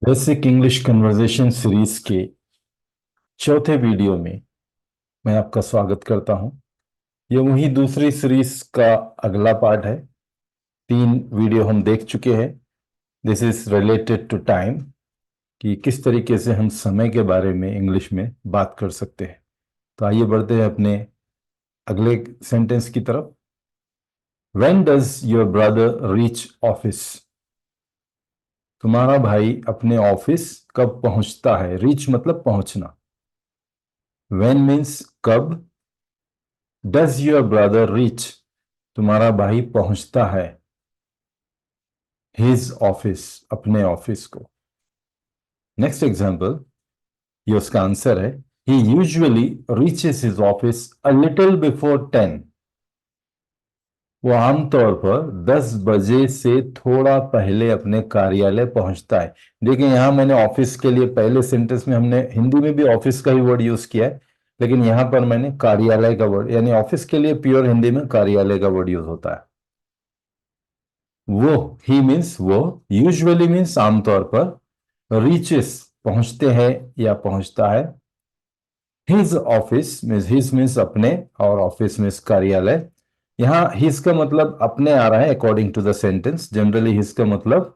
Basic English conversation series के चौथे video में मैं आपका स्वागत करता हूं। यह वही दूसरी सीरीज का अगला पार्ट है। 3 वीडियो हम देख चुके हैं। This is related to time, कि किस तरीके से हम समय के बारे में इंग्लिश में बात कर सकते हैं। तो आइए बढ़ते हैं अपने अगले सेंटेंस की तरफ। When does your brother reach office? तुम्हारा भाई अपने ऑफिस कब पहुंचता है? रीच मतलब पहुंचना। व्हेन मीन्स कब। डज योर ब्रदर रीच, तुम्हारा भाई पहुंचता है, हिज ऑफिस, अपने ऑफिस को। नेक्स्ट एग्जाम्पल, ये उसका आंसर है। He usually reaches his office a little before 10। वो आमतौर पर 10 बजे से थोड़ा पहले अपने कार्यालय पहुंचता है। देखिए, यहां मैंने ऑफिस के लिए पहले सेंटेंस में हमने हिंदी में भी ऑफिस का ही वर्ड यूज किया है, लेकिन यहां पर मैंने कार्यालय का वर्ड, यानी ऑफिस के लिए प्योर हिंदी में कार्यालय का वर्ड यूज होता है। वो, ही मीन्स वो, यूजुअली मीन्स आमतौर पर, रीचेस पहुंचते हैं या पहुंचता है, his office means, his means अपने, और ऑफिस मीन्स कार्यालय। यहां हिज का मतलब अपने आ रहा है according to the sentence. Generally his का मतलब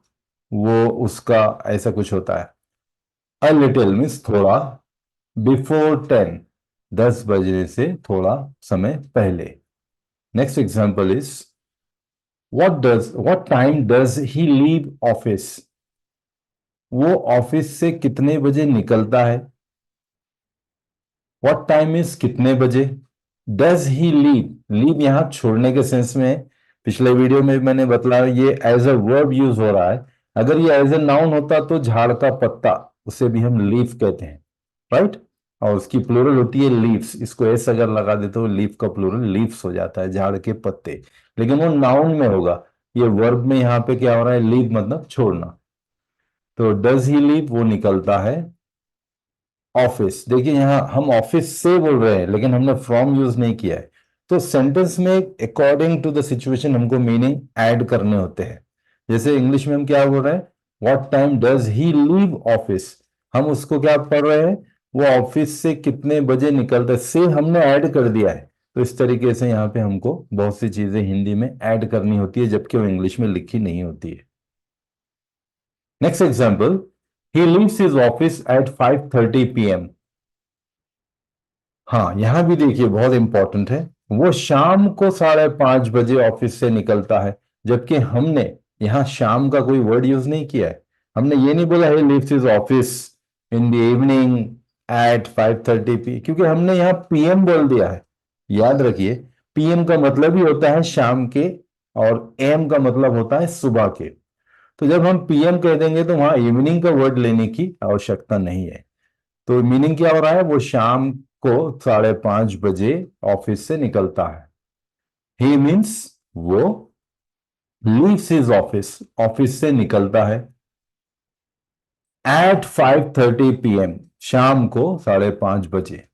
वो, उसका, ऐसा कुछ होता है। अ लिटिल मीन्स थोड़ा, बिफोर 10, 10 बजने से थोड़ा समय पहले। Next example is, what time does he leave office? वो ऑफिस से कितने बजे निकलता है? what टाइम इज कितने बजे। डज ही लीव, लीव यहां छोड़ने के सेंस में है। पिछले वीडियो में मैंने बतलाया ये एज अ वर्ब यूज हो रहा है। अगर ये एज ए नाउन होता तो झाड़ का पत्ता, उसे भी हम लीफ कहते हैं, राइट। और उसकी प्लूरल होती है लीव्स। इसको एस अगर लगा दे तो लीफ का प्लूरल लीव्स हो जाता है, झाड़ के पत्ते। लेकिन वो नाउन में होगा। ये वर्ब में यहां पे क्या हो रहा है? लीव मतलब छोड़ना। तो डज ही लीव, वो निकलता है ऑफिस। देखिए, यहां हम ऑफिस से बोल रहे हैं, लेकिन हमने फ्रॉम यूज नहीं किया है। तो सेंटेंस में अकॉर्डिंग टू द सिचुएशन हमको मीनिंग ऐड करने होते हैं। जैसे इंग्लिश में हम क्या बोल रहे हैं? What time does he leave office. हम उसको क्या पढ़ रहे हैं? वो ऑफिस से कितने बजे निकलता है, से हमने ऐड कर दिया है। तो इस तरीके से यहाँ पे हमको बहुत सी चीजें हिंदी में ऐड करनी होती है, जबकि वो इंग्लिश में लिखी नहीं होती है। Next example, he leaves his office at 5:30 PM। हाँ, यहां भी देखिए बहुत इंपॉर्टेंट है। वो शाम को 5:30 बजे ऑफिस से निकलता है, जबकि हमने यहां शाम का कोई वर्ड यूज नहीं किया है। हमने ये नहीं बोला है leaves his office in the evening at 5:30 क्योंकि हमने यहां पीएम बोल दिया है। याद रखिए, पीएम का मतलब ही होता है शाम के, और एम का मतलब होता है सुबह के। तो जब हम पीएम कह देंगे तो वहां इवनिंग का वर्ड लेने की आवश्यकता नहीं है। तो मीनिंग क्या हो रहा है? वो शाम को 5:30 बजे ऑफिस से निकलता है। ही मीन्स वो लीव्स हिज ऑफिस, ऑफिस से निकलता है एट 5:30 PM, शाम को 5:30 बजे।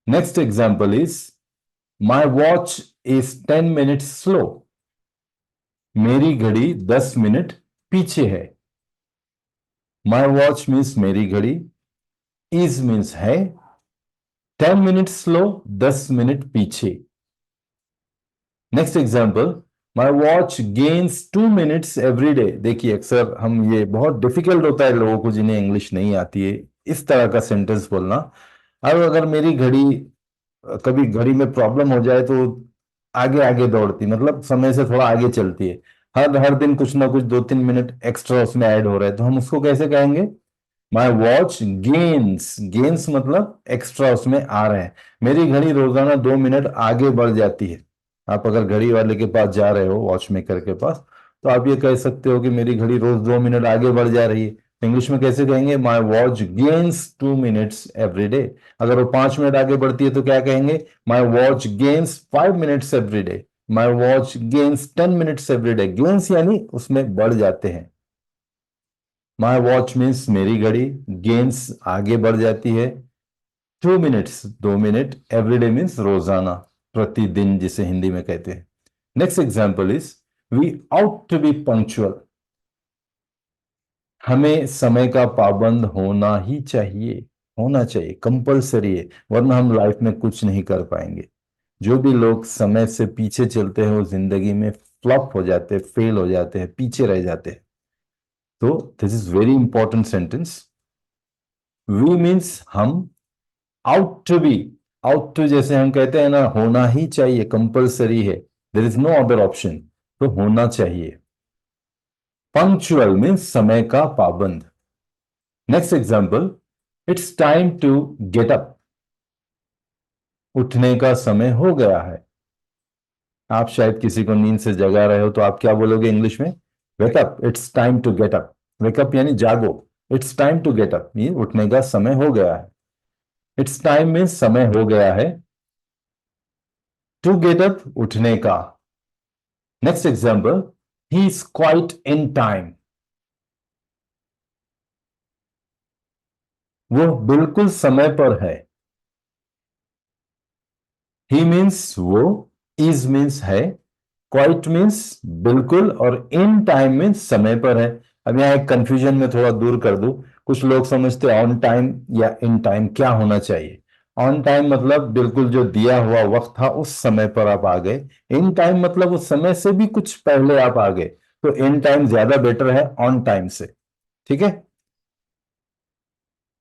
Next example is, my watch is 10 minutes slow. मेरी घड़ी 10 मिनट पीछे है। माई वॉच मीन्स मेरी घड़ी, इज मीन्स है, 10 मिनट स्लो 10 मिनट पीछे। Next example, my watch gains 2 minutes every day. देखिए, अक्सर हम, ये बहुत डिफिकल्ट होता है लोगों को जिन्हें इंग्लिश नहीं आती है, इस तरह का सेंटेंस बोलना। अब अगर मेरी घड़ी, कभी घड़ी में प्रॉब्लम हो जाए तो आगे आगे दौड़ती, मतलब समय से थोड़ा आगे चलती है। हर हर दिन कुछ ना कुछ 2-3 मिनट एक्स्ट्रा उसमें ऐड हो रहा है, तो हम उसको कैसे कहेंगे? माई वॉच गेन्स, गेन्स मतलब एक्स्ट्रा उसमें आ रहे हैं। मेरी घड़ी रोजाना 2 मिनट आगे बढ़ जाती है। आप अगर घड़ी वाले के पास जा रहे हो, वॉच मेकर के पास, तो आप ये कह सकते हो कि मेरी घड़ी रोज 2 मिनट आगे बढ़ जा रही है। इंग्लिश में कैसे कहेंगे? My watch gains 2 minutes every day. अगर वो 5 मिनट आगे बढ़ती है तो क्या कहेंगे? My watch gains 5 minutes every day. My watch gains 10 minutes every day. Gains यानी उसमें बढ़ जाते हैं। माई वॉच मीन्स मेरी घड़ी, गेन्स आगे बढ़ जाती है, 2 मिनट्स 2 मिनट, एवरीडे मीन्स रोजाना, प्रतिदिन जिसे हिंदी में कहते हैं। Next example is, we ought to be punctual. हमें समय का पाबंद होना ही चाहिए, होना चाहिए, कंपलसरी है, वरना हम लाइफ में कुछ नहीं कर पाएंगे। जो भी लोग समय से पीछे चलते हैं वो जिंदगी में फ्लॉप हो जाते हैं, फेल हो जाते हैं, पीछे रह जाते हैं। तो this is very important sentence. We means हम, out to be, out to जैसे हम कहते हैं ना, होना ही चाहिए, कंपलसरी है, there is no other option, तो होना चाहिए। पंक्चुअल मीन्स समय का पाबंद। Next example, it's time to get up, उठने का समय हो गया है। आप शायद किसी को नींद से जगा रहे हो तो आप क्या बोलोगे इंग्लिश में? Wake up, it's time to get up. Wake up यानी जागो, it's time to get up mean उठने का समय हो गया है। इट्स टाइम मीन्स समय हो गया है, टू गेट अप उठने का। Next example, he is quite in time, वो बिल्कुल समय पर है। ही मीन्स वो, इज मीन्स है, क्वाइट मीन्स बिल्कुल, और इन टाइम मीन्स समय पर है। अब यहाँ एक कंफ्यूजन में थोड़ा दूर कर दूं, कुछ लोग समझते हैं ऑन टाइम या इन टाइम क्या होना चाहिए। ऑन टाइम मतलब बिल्कुल जो दिया हुआ वक्त था उस समय पर आप आ गए। इन टाइम मतलब उस समय से भी कुछ पहले आप आ गए। तो इन टाइम ज्यादा बेटर है ऑन टाइम से। ठीक है।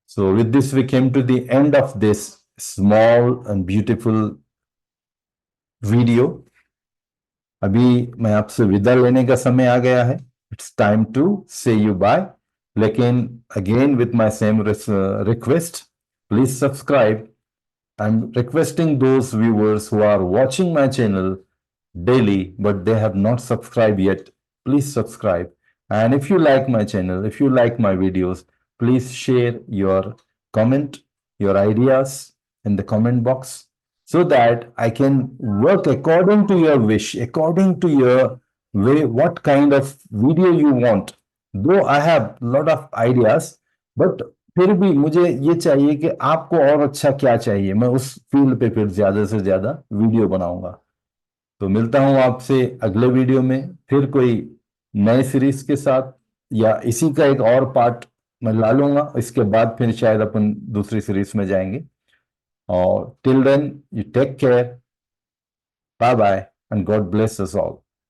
So with this we came to the end of this small and beautiful video. अभी मैं आपसे विदा लेने का समय आ गया है। इट्स टाइम टू से यू बाय। लेकिन again with my same request, please subscribe. I'm requesting those viewers who are watching my channel daily but they have not subscribed yet, please subscribe. And if you like my channel, if you like my videos, please share your comment, your ideas in the comment box, so that I can work according to your wish, according to your way, what kind of video you want. Though I have lot of ideas, but फिर भी मुझे ये चाहिए कि आपको और अच्छा क्या चाहिए, मैं उस फील्ड पे फिर ज्यादा से ज्यादा वीडियो बनाऊंगा। तो मिलता हूं आपसे अगले वीडियो में फिर कोई नए सीरीज के साथ, या इसी का एक और पार्ट मैं ला लूंगा, इसके बाद फिर शायद अपन दूसरी सीरीज में जाएंगे। और till then, you take care, bye bye, and God bless us all.